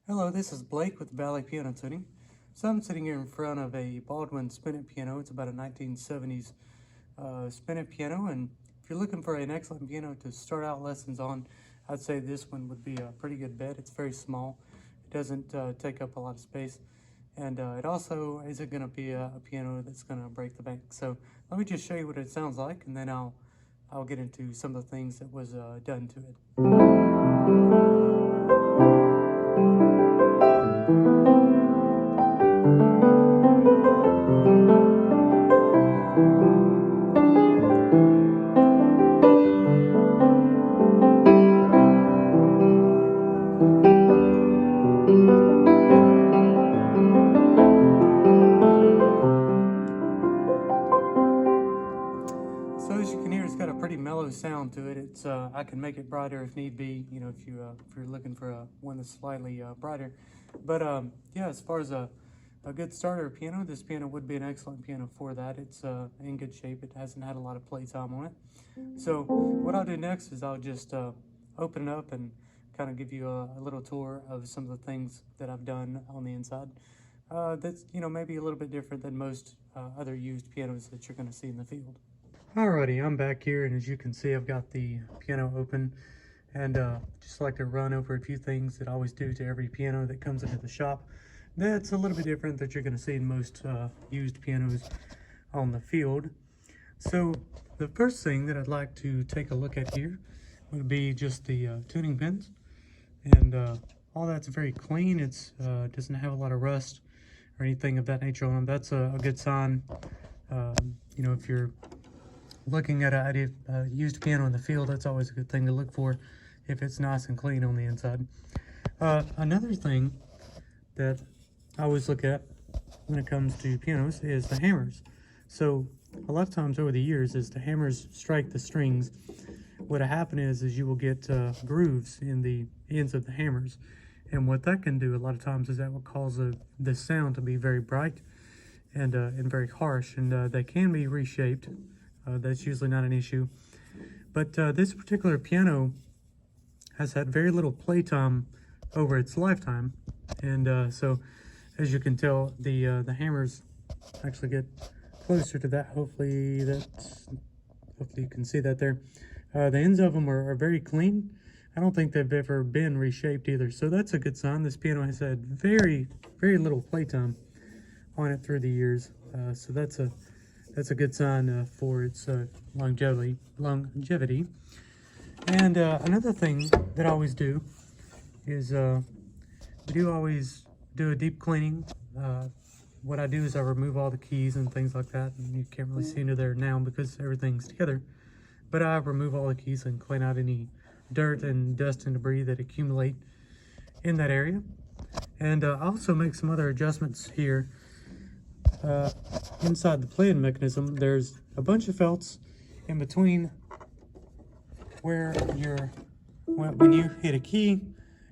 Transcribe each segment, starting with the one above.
Hello, this is Blake with Valley Piano Tuning. So I'm sitting here in front of a Baldwin spinet piano. It's about a 1970s spinet piano, and if you're looking for an excellent piano to start out lessons on, I'd say this one would be a pretty good bet. It's very small. It doesn't take up a lot of space, and it also isn't going to be a piano that's going to break the bank. So let me just show you what it sounds like, and then I'll get into some of the things that was done to it. So as you can hear, it's got a pretty mellow sound to it. It's I can make it brighter if need be. You know, if you're looking for one that's slightly brighter. But yeah, as far as a good starter piano, this piano would be an excellent piano for that. It's in good shape. It hasn't had a lot of playtime on it. So what I'll do next is I'll just open it up and kind of give you a little tour of some of the things that I've done on the inside. That's maybe a little bit different than most other used pianos that you're going to see in the field. Alrighty, I'm back here, and as you can see, I've got the piano open, and just like to run over a few things that I always do to every piano that comes into the shop. That's a little bit different that you're going to see in most used pianos on the field. So the first thing that I'd like to take a look at here would be just the tuning pins, and all that's very clean. It's doesn't have a lot of rust or anything of that nature on them. That's a good sign. If you're looking at a used piano in the field, that's always a good thing to look for if it's nice and clean on the inside. Another thing that I always look at when it comes to pianos is the hammers. So a lot of times over the years, as the hammers strike the strings, what'll happen is you will get grooves in the ends of the hammers, and what that can do a lot of times is that will cause the sound to be very bright and very harsh, and they can be reshaped. That's usually not an issue. But this particular piano has had very little playtime over its lifetime. And so, as you can tell, the hammers actually get closer to that. Hopefully you can see that there. The ends of them are very clean. I don't think they've ever been reshaped either. So that's a good sign. This piano has had very, very little playtime on it through the years. So that's a good sign for its longevity. And another thing that I always do is we do always do a deep cleaning. What I do is I remove all the keys and things like that, and you can't really see into there now because everything's together. But I remove all the keys and clean out any dirt and dust and debris that accumulate in that area. And I also make some other adjustments here. Inside the playing mechanism, there's a bunch of felts in between where when you hit a key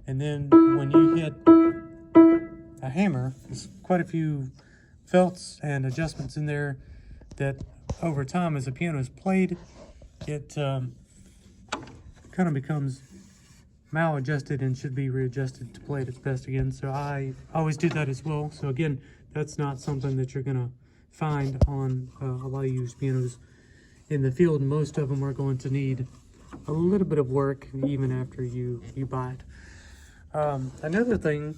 and then when you hit a hammer. There's quite a few felts and adjustments in there that over time, as the piano is played, it kind of becomes maladjusted and should be readjusted to play at its best again. So I always do that as well. So again, that's not something that you're going to find on a lot of used pianos in the field. Most of them are going to need a little bit of work even after you buy it. Another thing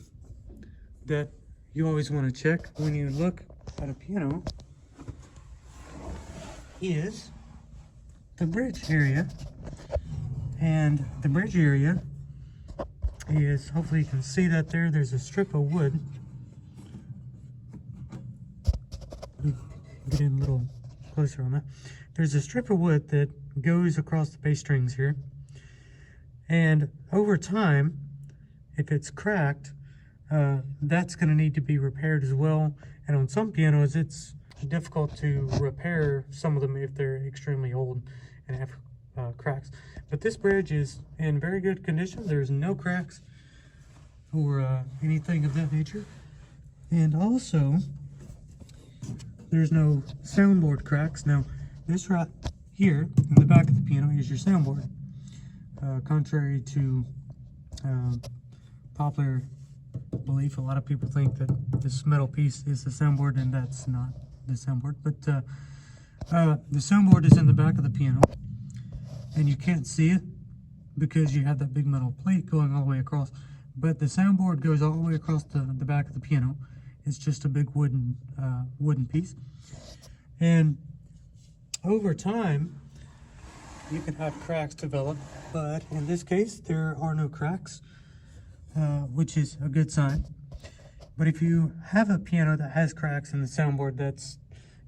that you always want to check when you look at a piano is the bridge area. And the bridge area is, hopefully you can see that there's a strip of wood. Get in a little closer on that. There's a strip of wood that goes across the bass strings here, and over time, if it's cracked, that's going to need to be repaired as well. And on some pianos, it's difficult to repair some of them if they're extremely old and have cracks. But this bridge is in very good condition. There's no cracks or anything of that nature, and also there's no soundboard cracks. Now, this right here in the back of the piano is your soundboard. Contrary to popular belief. A lot of people think that this metal piece is the soundboard, and that's not the soundboard. But the soundboard is in the back of the piano, and you can't see it because you have that big metal plate going all the way across. But the soundboard goes all the way across the back of the piano. It's just a big wooden piece. And over time, you can have cracks develop, but in this case, there are no cracks, which is a good sign. But if you have a piano that has cracks in the soundboard, that's,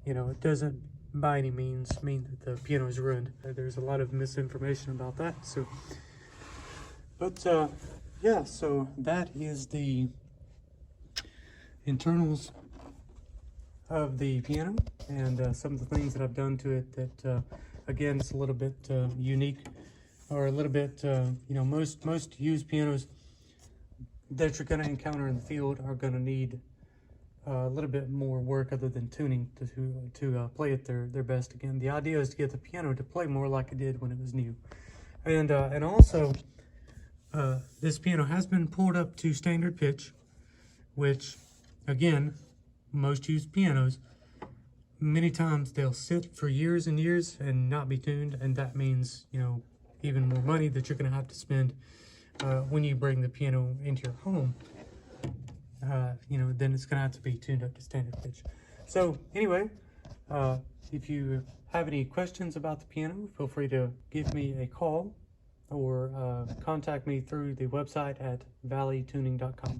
it doesn't by any means mean that the piano is ruined. There's a lot of misinformation about that. Yeah, so that is the internals of the piano, and some of the things that I've done to it that, again, it's a little bit unique, or a little bit, most used pianos that you're going to encounter in the field are going to need a little bit more work other than tuning to play it their best again. The idea is to get the piano to play more like it did when it was new. And also, this piano has been pulled up to standard pitch, which, again, most used pianos, many times they'll sit for years and years and not be tuned, and that means, even more money that you're going to have to spend when you bring the piano into your home. Then it's going to have to be tuned up to standard pitch. So anyway, if you have any questions about the piano, feel free to give me a call or contact me through the website at valleytuning.com.